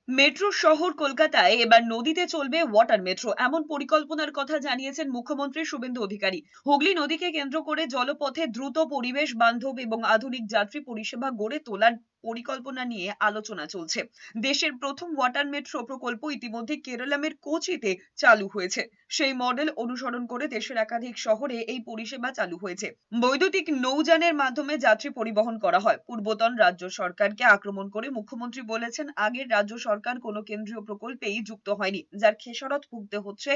Metro শহর কলকাতায় এবার নদীতে চলবে ওয়াটার মেট্রো, এমন পরিকল্পনার কথা জানিয়েছেন মুখ্যমন্ত্রী শুভেন্দু অধিকারী। হুগলি নদীকে কেন্দ্র করে জলপথে দ্রুত, পরিবেশ বান্ধব এবং আধুনিক যাত্রী পরিষেবা গড়ে তোলার পরিকল্পনা নিয়ে আলোচনা চলছে। দেশের প্রথম ওয়াটার মেট্রো প্রকল্প ইতিমধ্যে কেরালামের কোচিতে চালু হয়েছে। সেই মডেল অনুসরণ করে দেশের একাধিক শহরে এই পরিষেবা চালু হয়েছে। বৈদ্যুতিক নৌযানের মাধ্যমে যাত্রী পরিবহন করা হয়। পূর্বতন রাজ্য সরকারকে আক্রমণ করে মুখ্যমন্ত্রী বলেছেন, আগের রাজ্য সরকার কোনো কেন্দ্রীয় প্রকল্পেই যুক্ত হয়নি, যার খেসারত ভুগতে হচ্ছে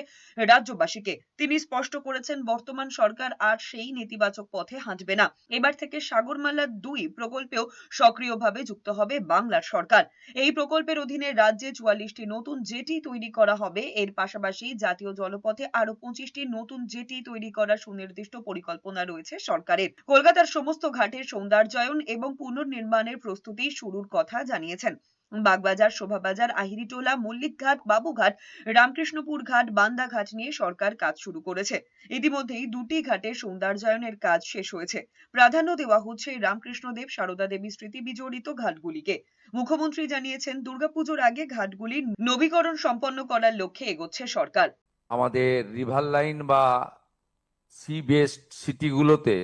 রাজ্যবাসীকে। তিনি স্পষ্ট করেছেন, বর্তমান সরকার আর সেই নেতিবাচক পথে হাঁটবে না। এবার থেকে সাগরমালা ২ প্রকল্পেও সক্রিয়ভাবে যুক্ত হবে বাংলার সরকার। এই প্রকল্পের অধীনে রাজ্যে ৪৪টি নতুন জেটি তৈরি করা হবে। এর পাশাপাশি জাতীয় জলপথে আরো ২৫টি নতুন জেটি তৈরি করার সুনির্দিষ্ট পরিকল্পনা রয়েছে সরকারের। কলকাতার সমস্ত ঘাটের সৌন্দর্যায়ন এবং পুনর্নির্মাণের প্রস্তুতি শুরুর কথা জানিয়েছেন। বাগবাজার, শোভাবাজার, আহিরিটোলা, মল্লিকঘাট, বাবুঘাট, রামকৃষ্ণপুর ঘাট, বান্দা ঘাট নিয়ে সরকার কাজ শুরু করেছে। ইতিমধ্যেই ২টি ঘাটের সৌন্দর্যায়নের কাজ শেষ হয়েছে। প্রাধান্য দেওয়া হচ্ছে রামকৃষ্ণদেব, সারদা দেবী স্মৃতি বিজড়িত ঘাটগুলিকে। মুখ্যমন্ত্রী জানিয়েছেন, দুর্গাপুজোর আগে ঘাটগুলির নবীকরণ সম্পন্ন করার লক্ষ্যে এগোচ্ছে সরকার। আমাদের রিভার লাইন বা সি বেসড সিটিগুলোতে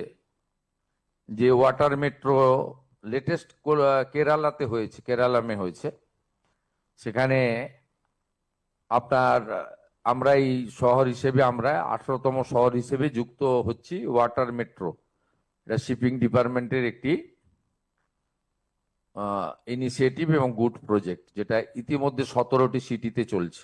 যে ওয়াটার মেট্রো লেটেস্ট কেরালাতে হয়েছে, কেরালামে হয়েছে, সেখানে আপনার আমরা এই শহর হিসেবে আমরা 18তম শহর হিসেবে যুক্ত হচ্ছি ওয়াটার মেট্রো। এটা শিপিং ডিপার্টমেন্টের একটি ইনিশিয়েটিভ এবং গুড প্রজেক্ট, যেটা ইতিমধ্যে 17টি সিটিতে চলছে।